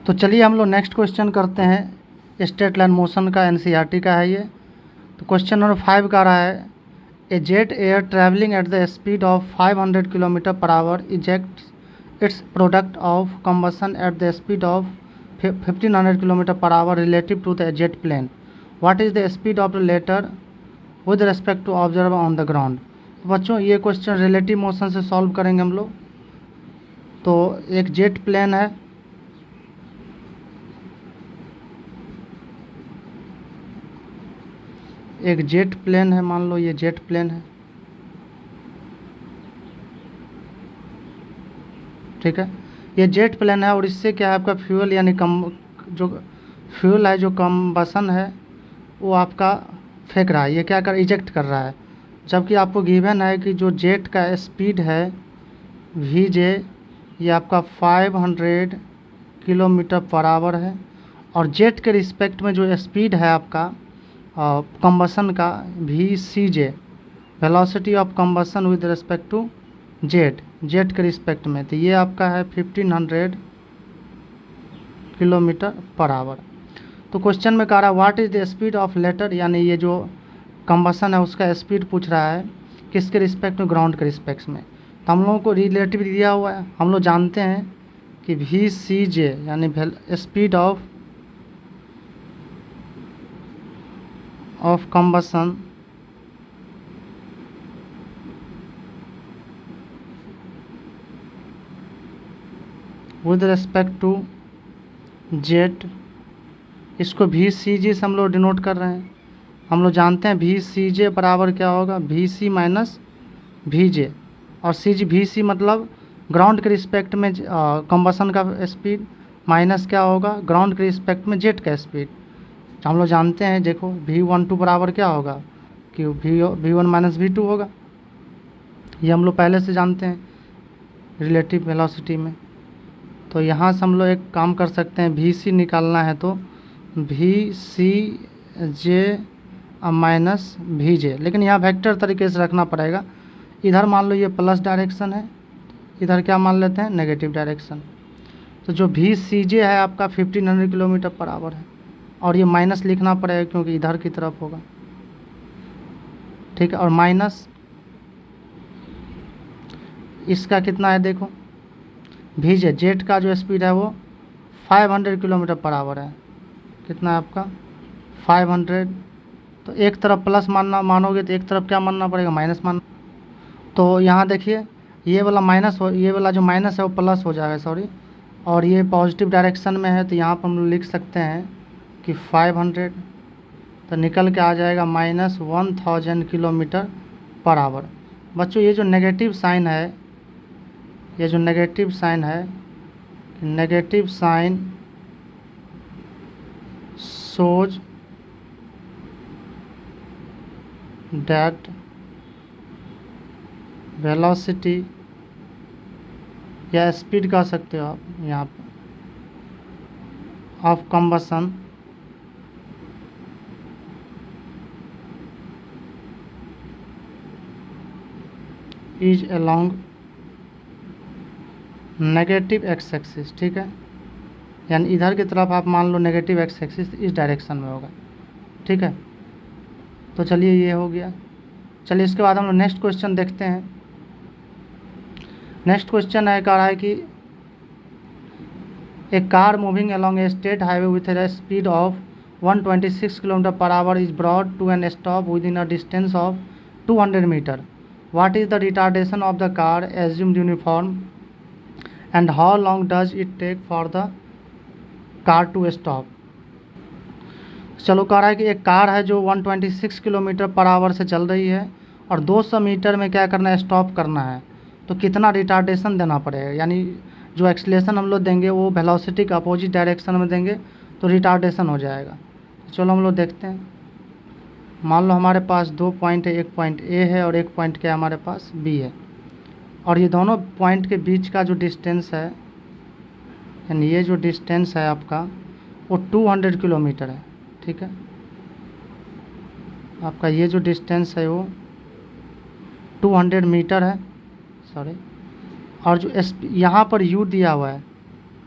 तो चलिए हम लोग नेक्स्ट क्वेश्चन करते हैं। स्ट्रेट लाइन मोशन का एनसीईआरटी का है ये। तो क्वेश्चन नंबर 5 का रहा है, a jet air travelling at the speed of 500 kilometre per hour ejects its product of combustion at the speed of 1500 kilometre per hour relative to the jet plane. What is the speed of the latter with respect to observe on the ground. बच्चों ये question relative motion से solve करेंगे हम लोग। तो एक jet plane है, एक जेट प्लेन है, मान लो ये जेट प्लेन है, ठीक है। ये जेट प्लेन है और इससे क्या है आपका फ्यूल यानी जो फ्यूल है, जो कंबसन है वो आपका फेंक रहा है, ये क्या कर इजेक्ट कर रहा है। जबकि आपको गिवन है कि जो जेट का स्पीड है वी जे, ये आपका 500 किलोमीटर पर आवर है। और जेट के रिस्पेक्ट में जो स्पीड है आपका कंबसन का V C J, velocity of combustion with respect to jet के रिस्पेक्ट में, तो ये आपका है 1500 किलोमीटर पर आवर। तो क्वेश्चन में कह रहा है what is the speed of letter, यानी ये जो कंबसन है उसका स्पीड पूछ रहा है किसके रिस्पेक्ट में, ग्राउंड के रिस्पेक्ट में। तो हम लोगों को रिलेटिव दिया हुआ है, हम लोग जानते हैं कि वी सी जे यानी speed of combustion with respect to jet, इसको वी सी जी से हम लोग डिनोट कर रहे हैं। हम लोग जानते हैं वी सी जे बराबर क्या होगा, वी सी माइनस वी जे, और सी जी वी सी मतलब ग्राउंड के रिस्पेक्ट में कंबसन का स्पीड माइनस क्या होगा ग्राउंड के रिस्पेक्ट में जेट का स्पीड। हम लोग जानते हैं, देखो V12 बराबर क्या होगा कि V1 माइनस V2 होगा, ये हम लोग पहले से जानते हैं रिलेटिव वेलोसिटी में। तो यहाँ से हम लोग एक काम कर सकते हैं, वी सी निकालना है तो V C J minus V J, लेकिन यहाँ वेक्टर तरीके से रखना पड़ेगा। इधर मान लो ये प्लस डायरेक्शन है, इधर क्या मान लेते हैं नेगेटिव डायरेक्शन। तो जो वी सी जे है आपका 1500 किलोमीटर पर आवर है, और ये माइनस लिखना पड़ेगा क्योंकि इधर की तरफ होगा, ठीक है। और माइनस इसका कितना है, देखो भीजे जेट का जो स्पीड है वो 500 किलोमीटर पर आवर है, कितना है आपका 500। तो एक तरफ प्लस मानोगे तो एक तरफ क्या मानना पड़ेगा माइनस मानना। तो यहाँ देखिए ये वाला माइनस हो, ये वाला जो माइनस है वो प्लस हो जाएगा, सॉरी, और ये पॉजिटिव डायरेक्शन में है तो यहाँ पर हम लिख सकते हैं कि 500, तो निकल के आ जाएगा -1000 किलोमीटर पर आवर। बच्चों ये जो नेगेटिव साइन है, ये जो नेगेटिव साइन है, negative sign shows that velocity या स्पीड कह सकते हो आप यहाँ पर of combustion is along negative X axis, ठीक है। यानी इधर की तरफ आप मान लो नेगेटिव एक्स एक्सिस इस डायरेक्शन में होगा, ठीक है। तो चलिए ये हो गया। चलिए इसके बाद हम लोग नेक्स्ट क्वेश्चन देखते हैं। नेक्स्ट क्वेश्चन है कह रहा है कि a car moving along a state highway with a speed of 126 kilometre per hour is brought to an stop within a distance of 200 metre. What is the retardation of the car assumed uniform and how long does it take for the car to stop. चलो कह रहा है कि एक car है जो 126 kilometre per our से चल रही है और 200 मीटर में क्या करना है स्टॉप करना है, तो कितना रिटार्डेशन देना पड़ेगा। यानी जो एक्सलेशन हम लोग देंगे वो वेलोसिटी के अपोजिट डायरेक्शन में देंगे तो रिटार्डेशन हो जाएगा। तो चलो हम लोग देखते हैं। मान लो हमारे पास 2 पॉइंट है, एक पॉइंट ए है और एक पॉइंट क्या हमारे पास बी है, और ये दोनों पॉइंट के बीच का जो डिस्टेंस है, यानी ये जो डिस्टेंस है आपका वो 200 किलोमीटर है, ठीक है। आपका ये जो डिस्टेंस है वो 200 मीटर है, सॉरी। और जो यहाँ पर यू दिया हुआ है,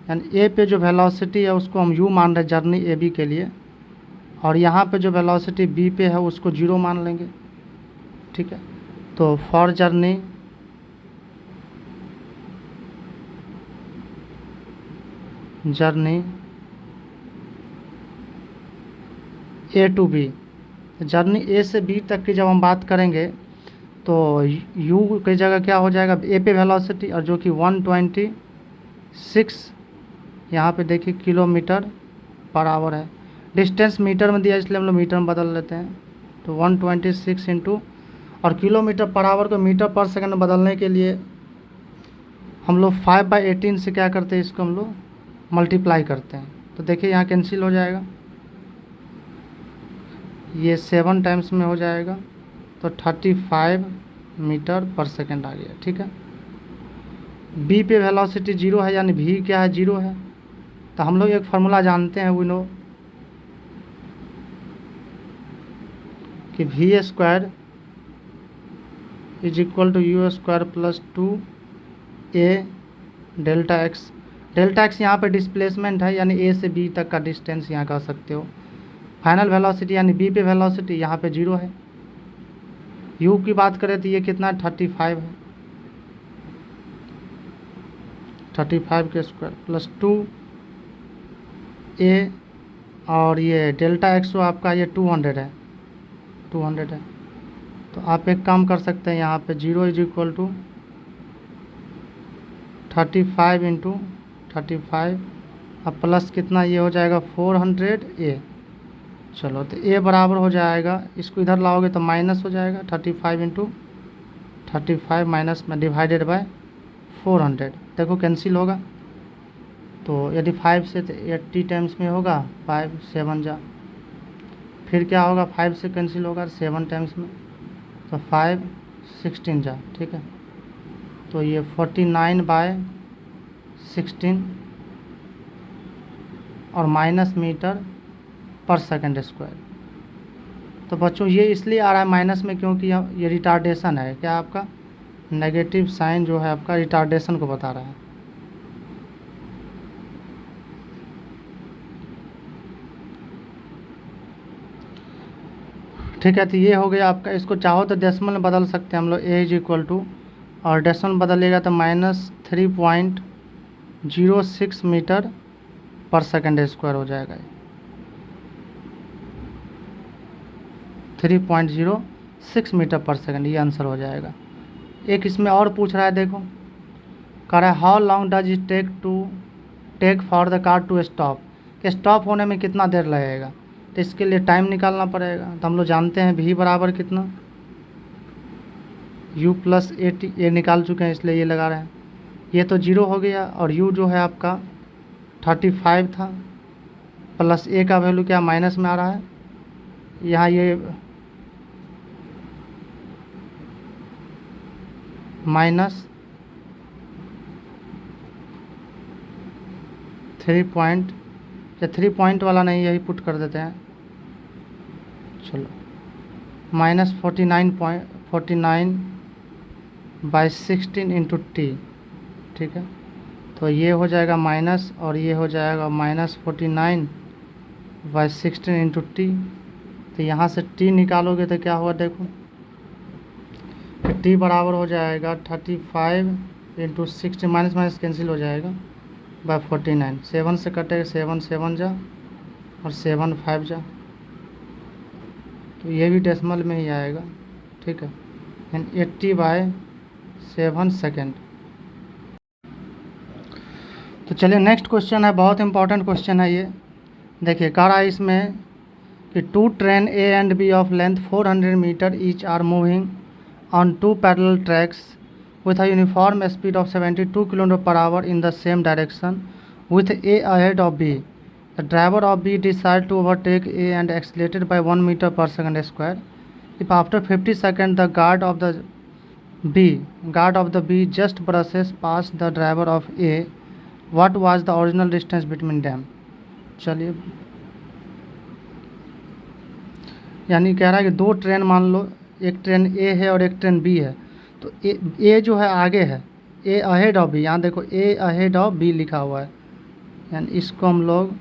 यानी ए पे जो वेलोसिटी है उसको हम u मान रहे हैं जर्नी ए बी के लिए, और यहाँ पे जो वेलोसिटी बी पे है उसको 0 मान लेंगे। ठीक है, तो for journey A to B, journey A से बी तक की जब हम बात करेंगे तो u की जगह क्या हो जाएगा, ए पे वेलोसिटी, और जो कि 126 यहाँ पे देखिए किलोमीटर पर आवर है। डिस्टेंस मीटर में दिया इसलिए हम लोग मीटर में बदल लेते हैं, तो 126 इंटू, और किलोमीटर पर आवर को मीटर पर सेकंड में बदलने के लिए हम लोग 5/18 से क्या करते हैं, इसको हम लोग मल्टीप्लाई करते हैं। तो देखिए यहाँ कैंसिल हो जाएगा, ये 7 टाइम्स में हो जाएगा, तो 35 मीटर पर सेकंड आ गया। ठीक है, बी पे वेलोसिटी 0 है, यानी भी क्या है, 0 है। तो हम लोग एक फार्मूला जानते हैं, वी नो कि V square is equal to U square plus 2a delta X. Delta X यहाँ पे डिस्प्लेसमेंट है, यानी ए से बी तक का डिस्टेंस यहाँ कह सकते हो। फाइनल वेलोसिटी यानी बी पे वेलोसिटी यहाँ पे 0 है। यू की बात करें तो ये कितना 35 है, 35 के स्क्वायर प्लस 2a, और ये डेल्टा एक्स तो आपका ये 200 है, 200 है। तो आप एक काम कर सकते हैं, यहाँ पे 0 इज इक्वल टू 35 इंटू 35, अब प्लस कितना ये हो जाएगा 400a। चलो तो a बराबर हो जाएगा, इसको इधर लाओगे तो माइनस हो जाएगा, 35 इंटू 35 माइनस में डिवाइडेड बाय 400, देखो कैंसिल होगा। तो यदि 5 से तो 80 टाइम्स में होगा, 5 7 जा, फिर क्या होगा 5 से कैंसिल होगा 7 टाइम्स में, तो 5 16 जा। ठीक है, तो ये 49/16 और माइनस मीटर पर सेकंड स्क्वायर। तो बच्चों ये इसलिए आ रहा है माइनस में क्योंकि ये रिटार्डेशन है, क्या आपका नेगेटिव साइन जो है आपका रिटार्डेशन को बता रहा है। ठीक है, तो ये हो गया आपका। इसको चाहो तो डेसिमल में बदल सकते हैं हम लोग, ए इज इक्वल टू, और डेसिमल बदलेगा तो -3.06 मीटर पर सेकंड स्क्वायर हो जाएगा, 3.06 मीटर पर सेकंड, ये आंसर हो जाएगा। एक इसमें और पूछ रहा है, देखो कह रहा है how long does it take for the car to stop, कि स्टॉप होने में कितना देर लगेगा। तो इसके लिए टाइम निकालना पड़ेगा। तो हम लोग जानते हैं v बराबर कितना, u प्लस ए निकाल चुके हैं इसलिए ये लगा रहे हैं। ये तो 0 हो गया, और u जो है आपका 35 था, प्लस a का वैल्यू क्या माइनस में आ रहा है, यहाँ ये माइनस 3 पॉइंट वाला नहीं, यही पुट कर देते हैं। चलो -49/16 इंटू टी। ठीक है, तो ये हो जाएगा माइनस, और ये हो जाएगा -49/16 इंटू टी। तो यहाँ से टी निकालोगे तो क्या होगा, देखो टी बराबर हो जाएगा 35 इंटू 60, माइनस माइनस कैंसिल हो जाएगा बाय 49, 7 से कटेगा, 7 7 जा, और 7 5 जा, तो ये भी डेसिमल में ही आएगा। ठीक है, एंड 80/7 सेकेंड। तो चलिए नेक्स्ट क्वेश्चन है, बहुत इंपॉर्टेंट क्वेश्चन है ये। देखिए कह रहा है इसमें कि 2 train A and B of length 400 metre each are moving on 2 parallel tracks with a uniform speed of 72 km/h in the same direction with A ahead of B. The driver of B decided to overtake A and accelerated by 1 meter per second square. If after 50 seconds the guard of the B just brushes past the driver of A, what was the original distance between them? चलिए, यानी कह रहा है कि 2 train मान लो, एक train ए है और एक ट्रेन बी है। तो ए जो है आगे है, ए अहेड ऑफ बी, यहाँ देखो ए अहेड ऑफ बी लिखा हुआ है, यानी इसको हम लोग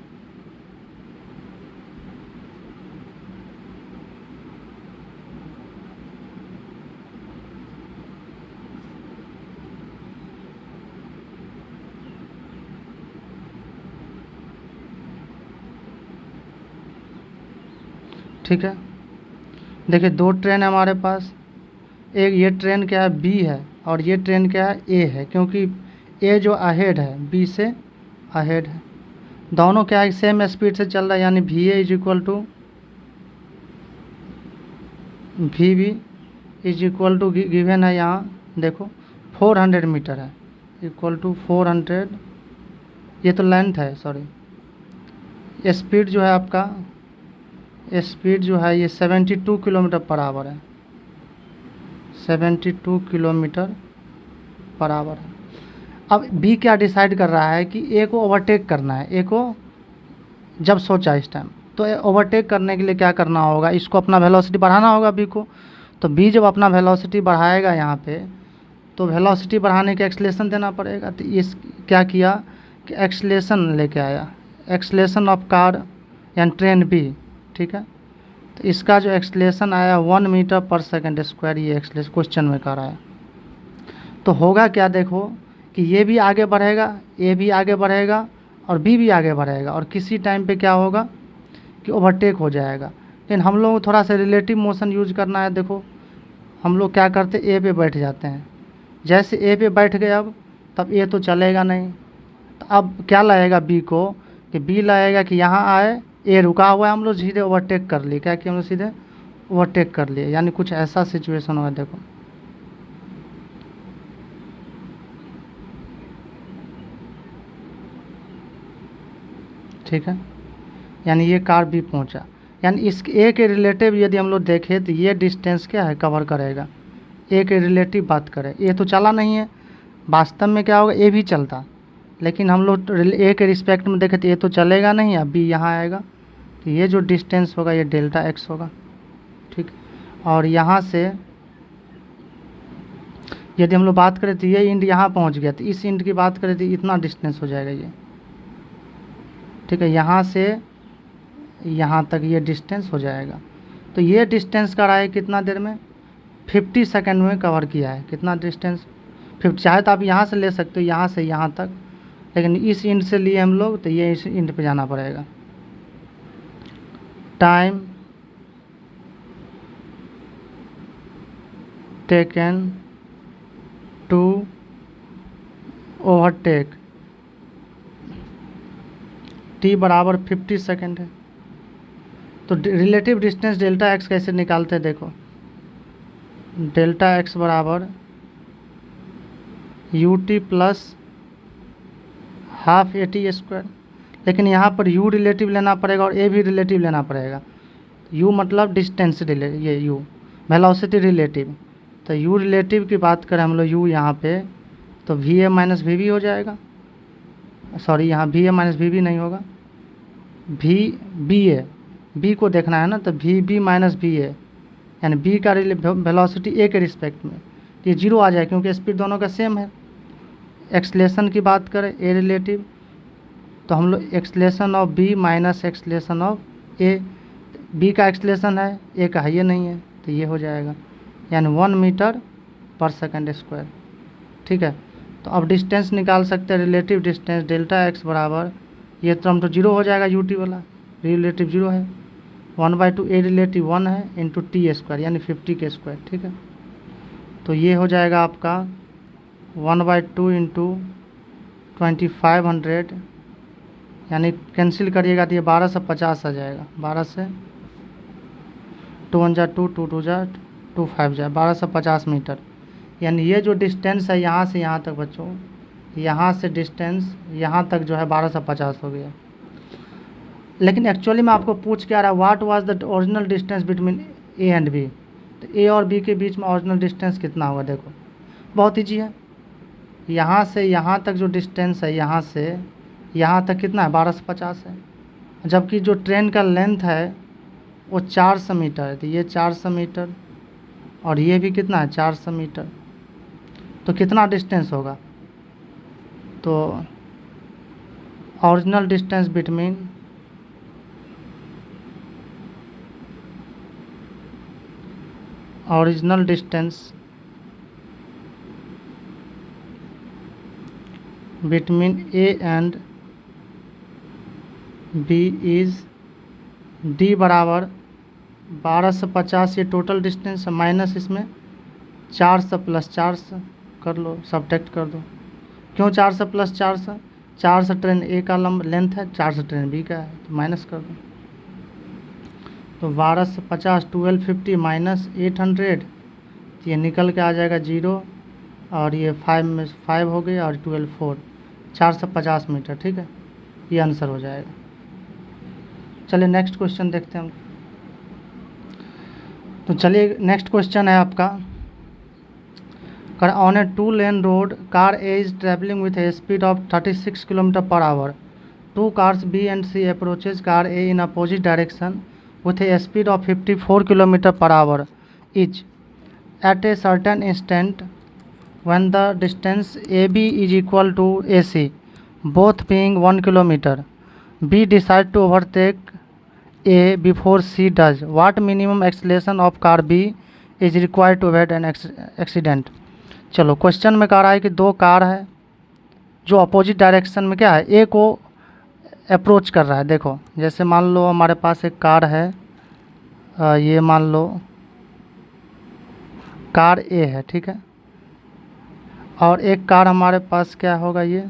ठीक है। देखिए दो ट्रेन है हमारे पास, एक ये ट्रेन क्या है बी है और ये ट्रेन क्या है ए है, क्योंकि ए जो अहेड है बी से अहेड है। दोनों क्या है सेम स्पीड से चल रहा है, यानी V A is equal to V B is equal to given है यहाँ देखो 400 मीटर है, इक्वल टू 400, ये तो लेंथ है सॉरी, स्पीड जो है आपका स्पीड जो है ये 72 किलोमीटर पर आवर है, 72 किलोमीटर पर आवर है। अब बी क्या डिसाइड कर रहा है कि ए को ओवरटेक करना है, ए को जब सोचा इस टाइम तो ओवरटेक करने के लिए क्या करना होगा, इसको अपना वेलोसिटी बढ़ाना होगा बी को। तो बी जब अपना वेलोसिटी बढ़ाएगा यहाँ पे, तो वेलोसिटी बढ़ाने के एक्सलेशन देना पड़ेगा। तो इस क्या किया कि एक्सलेशन लेके आया, एक्सलेशन ऑफ कार यानी ट्रेन बी, ठीक है। तो इसका जो एक्सलेशन आया 1 मीटर पर सेकंड स्क्वायर, ये एक्सलेशन क्वेश्चन में कर रहा है। तो होगा क्या देखो कि ये भी आगे बढ़ेगा, ए भी आगे बढ़ेगा और बी भी आगे बढ़ेगा, और किसी टाइम पे क्या होगा कि ओवरटेक हो जाएगा। लेकिन हम लोग को थोड़ा सा रिलेटिव मोशन यूज करना है। देखो हम लोग क्या करते ए पे बैठ जाते हैं, जैसे ए पे बैठ गए अब तब ए तो चलेगा नहीं, तो अब क्या लाएगा बी को कि बी लाएगा कि यहाँ आए, ए रुका हुआ है, हम लोग सीधे ओवरटेक कर लिए, क्या कि हम लोग सीधे ओवरटेक कर लिए, यानी कुछ ऐसा सिचुएशन होगा। देखो ठीक है, यानी ये कार बी पहुंचा, यानी इस ए के रिलेटिव यदि हम लोग देखें तो ये डिस्टेंस क्या है कवर करेगा, ए के रिलेटिव बात करें। ए तो चला नहीं है, वास्तव में क्या होगा ए भी चलता, लेकिन हम लोग ए के रिस्पेक्ट में देखें तो ए तो चलेगा नहीं, अब बी यहाँ आएगा, तो ये जो डिस्टेंस होगा ये डेल्टा एक्स होगा, ठीक। और यहाँ से यदि हम लोग बात करें तो ये इंड यहाँ पहुँच गया, तो इस इंड की बात करें तो इतना डिस्टेंस हो जाएगा ये, ठीक है। यहाँ से यहाँ तक ये डिस्टेंस हो जाएगा। तो ये डिस्टेंस का रहा है कितना देर में, 50 सेकंड में कवर किया है। कितना डिस्टेंस 50, चाहे तो आप यहाँ से ले सकते हो यहाँ से यहाँ तक, लेकिन इस इंड से लिए हम लोग तो ये इस इंड पे जाना पड़ेगा। Time taken to overtake, T बराबर 50 सेकंड है। तो रिलेटिव डिस्टेंस डेल्टा एक्स कैसे निकालते हैं, देखो डेल्टा एक्स बराबर you T plus half A T square, लेकिन यहाँ पर u रिलेटिव लेना पड़ेगा और a भी रिलेटिव लेना पड़ेगा। u मतलब डिस्टेंस रिलेटिव, ये u वेलोसिटी रिलेटिव, तो u रिलेटिव की बात करें हम लोग u यहाँ पे तो V A minus V B हो जाएगा, सॉरी यहाँ V A minus V B नहीं होगा, वी बी ए, बी को देखना है ना, तो V B minus V A, यानी बी का वेलोसिटी ए के रिस्पेक्ट में, ये जीरो आ जाए क्योंकि स्पीड दोनों का सेम है। एक्सलेशन की बात करें ए रिलेटिव, तो हम लोग acceleration of B minus acceleration of A, B का एक्सलेशन है ए का है ये नहीं है, तो ये हो जाएगा, यानी 1 मीटर पर सेकंड स्क्वायर, ठीक है। तो अब डिस्टेंस निकाल सकते हैं, रिलेटिव डिस्टेंस डेल्टा एक्स बराबर, ये टर्म तो जीरो हो जाएगा, यू टी वाला रिलेटिव जीरो है, 1/2 ए रिलेटिव 1 है इंटू टी स्क्वायर यानी 50 के स्क्वायर, ठीक है। तो ये हो जाएगा आपका 1/2 इंटू 2500, यानी कैंसिल करिएगा तो ये 12 से 50 आ जाएगा, 12 से 2 1 जा 2 2 2 जा 2 5 जा 12 से 50 मीटर, यानी ये जो डिस्टेंस है यहाँ से यहाँ तक बच्चों, यहाँ से डिस्टेंस यहाँ तक जो है 12 से 50 हो गया। लेकिन एक्चुअली में आपको पूछ क्या रहा है, what was the original distance between A and B, तो ए और बी के बीच में ओरिजिनल डिस्टेंस कितना होगा, देखो बहुत ईजी है, यहाँ से यहाँ तक जो डिस्टेंस है यहाँ से यहाँ तक कितना है 12 से 50 है, जबकि जो ट्रेन का लेंथ है वो 400 मीटर है, तो ये 400 मीटर और ये भी कितना है 400 मीटर, तो कितना डिस्टेंस होगा, तो original distance between original distance between A and B is D बराबर 1250, ये टोटल डिस्टेंस है, माइनस इसमें 400 प्लस 400 कर लो, सब्ट्रैक्ट कर दो। क्यों 400 प्लस 400? 400 ट्रेन ए का लंब लेंथ है, 400 ट्रेन बी का है, तो माइनस कर दो। तो 1250 1250 माइनस 800, तो ये निकल के आ जाएगा 0, और ये 5 में 5 हो गई, और 12 4, 450 मीटर। ठीक है, ये आंसर हो जाएगा। चलिए नेक्स्ट क्वेश्चन देखते हैं हम। तो चलिए नेक्स्ट क्वेश्चन है आपका, on A 2-lane road car A is travelling with a speed of 36 kilometre per our. 2 cars B and C approaches car A in opposite direction with a speed of 54 kilometer per hour each at a certain instant when the distance AB is equal to AC, both being 1 kilometer. B decide to overtake A before C does. What minimum acceleration of car B is required to avoid an accident? चलो question में कह रहा है कि 2 car है जो opposite direction में क्या है, ए को अप्रोच कर रहा है। देखो जैसे मान लो हमारे पास एक कार है, ये मान लो कार ए है, ठीक है, और एक कार हमारे पास क्या होगा, ये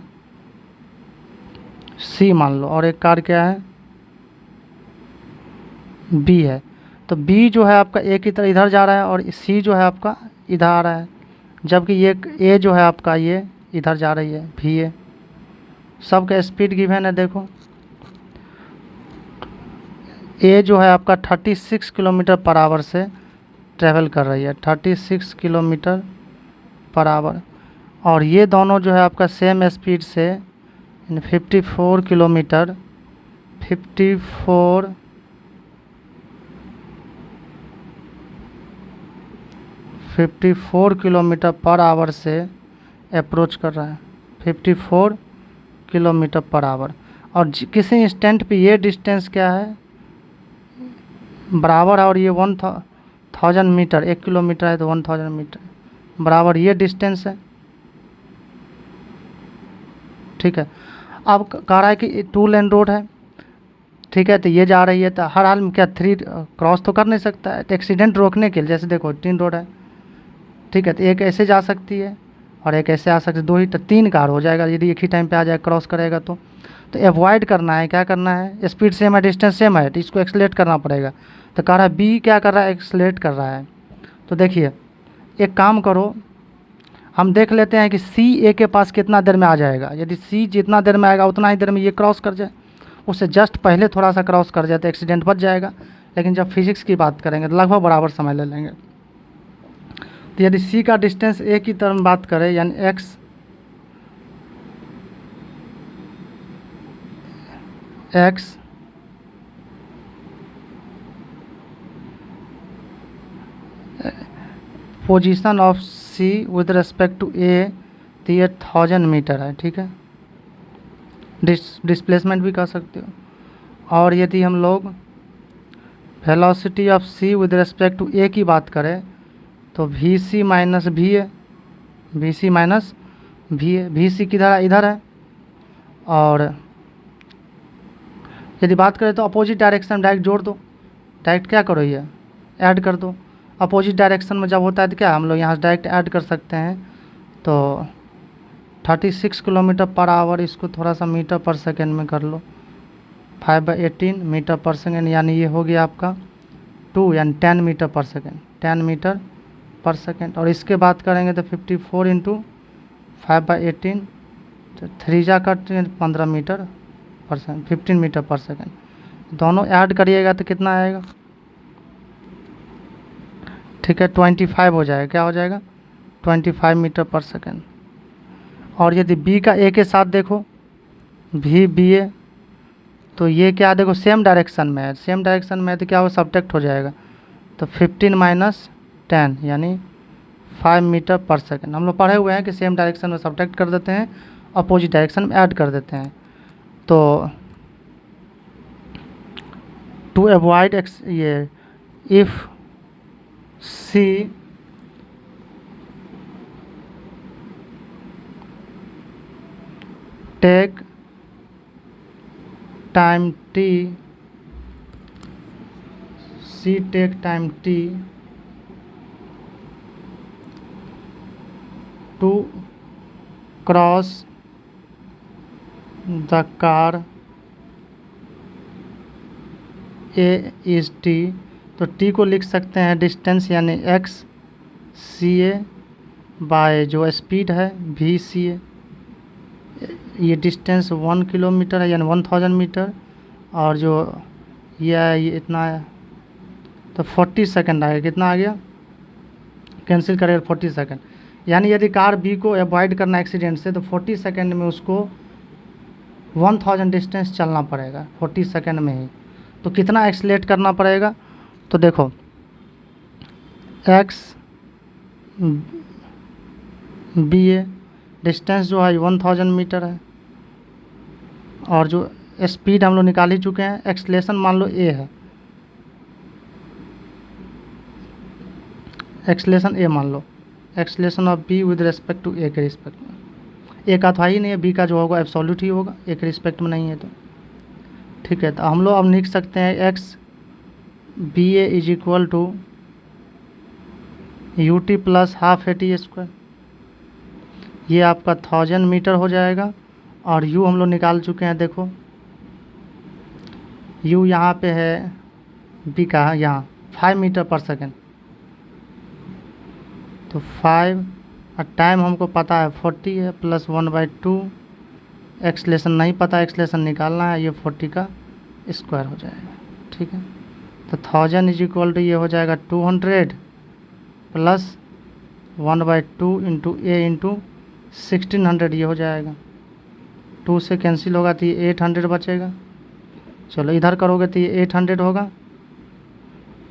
सी मान लो, और एक कार क्या है, बी है। तो बी जो है आपका ए की तरह इधर जा रहा है, और सी जो है आपका इधर आ रहा है, जबकि ये ए जो है आपका ये इधर जा रही है, भी है। सबका स्पीड गिवन है, देखो ए जो है आपका 36 किलोमीटर पर आवर से ट्रैवल कर रही है, 36 किलोमीटर पर आवर, और ये दोनों जो है आपका सेम स्पीड से 54 किलोमीटर 54 किलोमीटर पर आवर से अप्रोच कर रहा है, 54 किलोमीटर पर आवर। और किसी इंस्टेंट पे ये डिस्टेंस क्या है, बराबर है, और ये 1000 मीटर, 1 किलोमीटर है तो 1000 मीटर बराबर ये डिस्टेंस है। ठीक है, अब कह रहा है कि 2-lane रोड है, ठीक है, तो ये जा रही है, तो हर हाल में क्या 3 क्रॉस तो कर नहीं सकता है, तो एक्सीडेंट रोकने के लिए जैसे देखो 3 रोड है, ठीक है, तो एक ऐसे जा सकती है और एक ऐसे आ सकती है, 2 ही, तो 3 कार हो जाएगा यदि एक ही टाइम पे आ जाए क्रॉस करेगा तो अवॉइड करना है, क्या करना है, स्पीड सेम है डिस्टेंस सेम है, तो इसको एक्सलेट करना पड़ेगा। तो कह रहा है बी क्या कर रहा है, एक्सलेट कर रहा है। तो देखिए एक काम करो, हम देख लेते हैं कि सी ए के पास कितना देर में आ जाएगा। यदि सी जितना देर में आएगा उतना ही देर में ये क्रॉस कर जाए, उससे जस्ट पहले थोड़ा सा क्रॉस कर जाए तो एक्सीडेंट बच जाएगा। लेकिन जब फिजिक्स की बात करेंगे तो लगभग बराबर समय ले लेंगे। तो यदि सी का डिस्टेंस ए की तरफ बात करें, यानी X position of C with respect to A, तो ये 1000 मीटर है, ठीक है, डिस्प्लेसमेंट भी कह सकते हो। और यदि हम लोग velocity of C with respect to A की बात करें तो वी सी माइनस भी है, वी सी माइनस भी है, वी सी किधर है, इधर है। और यदि बात करें तो अपोजिट डायरेक्शन डायरेक्ट जोड़ दो, डायरेक्ट क्या करो, ये ऐड कर दो। अपोजिट डायरेक्शन में जब होता है तो क्या हम लोग यहाँ से डायरेक्ट ऐड कर सकते हैं। तो 36 किलोमीटर पर आवर, इसको थोड़ा सा मीटर पर सेकेंड में कर लो, 5/18 मीटर पर सेकेंड, यानी ये हो गया आपका 2 यानी 10 मीटर पर सेकेंड, 10 मीटर पर सेकेंड। और इसके बात करेंगे तो 54 × 5/18, तो 3 जा कर 15 मीटर पर सेकेंड, 15 मीटर पर सेकेंड। दोनों ऐड करिएगा तो कितना आएगा, ठीक है, 25 हो जाएगा, क्या हो जाएगा, 25 मीटर पर सेकेंड। और यदि बी का ए के साथ देखो, भी बी ए, तो ये क्या देखो सेम डायरेक्शन में है, सेम डायरेक्शन में है तो क्या हो, सब्ट्रैक्ट हो जाएगा। तो 15 - 10 यानी 5 मीटर पर सेकेंड। हम लोग पढ़े हुए हैं कि सेम डायरेक्शन में सब्ट्रैक्ट कर देते हैं, अपोजिट डायरेक्शन में ऐड कर देते हैं। तो टू अवॉइड ये if C take time T to cross the car A is T. तो टी को लिख सकते हैं डिस्टेंस यानी एक्स सी ए बाय जो स्पीड है वी सी ए। ये डिस्टेंस 1 किलोमीटर है यानी 1000 मीटर, और जो ये इतना है तो 40 सेकंड आएगा। कितना आ गया, कैंसिल करेगा 40 सेकंड। यानी यदि कार बी को अवॉइड करना एक्सीडेंट से तो 40 सेकंड में उसको 1000 डिस्टेंस चलना पड़ेगा 40 सेकंड में ही। तो कितना एक्सलेट करना पड़ेगा, तो देखो एक्स बी ए डिस्टेंस जो है 1000 मीटर है, और जो स्पीड हम लोग निकाल ही चुके हैं। एक्सलेशन मान लो ए है, एक्सलेशन ए मान लो, acceleration of B with respect to A के रिस्पेक्ट में। ए का तो ही नहीं है, बी का जो होगा एब्सोल्यूट ही होगा, ए के रिस्पेक्ट में नहीं है तो ठीक है। तो हम लोग अब लिख सकते हैं X B A is equal to U T plus half A T square. ये आपका 1000 मीटर हो जाएगा, और यू हम लोग निकाल चुके हैं। देखो यू यहाँ पे है बी का, यहाँ 5 मीटर पर सेकेंड, तो 5 और टाइम हमको पता है 40 है, प्लस 1/2 एक्सलेशन नहीं पता, एक्सलेशन निकालना है, ये 40 का स्क्वायर हो जाएगा। ठीक है, तो 1000 इज इक्वल टू ये हो जाएगा 200 प्लस 1/2 इंटू ए इंटू 1600, ये हो जाएगा। 2 से कैंसिल होगा तो ये 800 बचेगा। चलो इधर करोगे तो ये 800 होगा,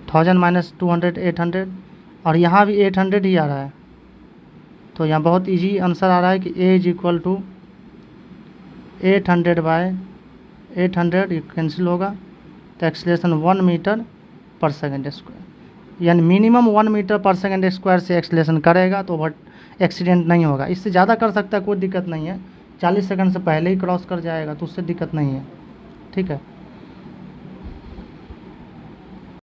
1000 माइनस 200 800, और यहाँ भी 800 ही आ रहा है। तो यहाँ बहुत इजी आंसर आ रहा है कि ए इज इक्वल टू 800 बाय 800, ये कैंसिल होगा तो एक्सलेशन 1 मीटर पर सेकेंड स्क्वायर, यानी मिनिमम 1 मीटर पर सेकेंड स्क्वायर से एक्सलेशन करेगा तो ओवर एक्सीडेंट नहीं होगा। इससे ज़्यादा कर सकता है, कोई दिक्कत नहीं है, 40 सेकंड से पहले ही क्रॉस कर जाएगा तो उससे दिक्कत नहीं है। ठीक है।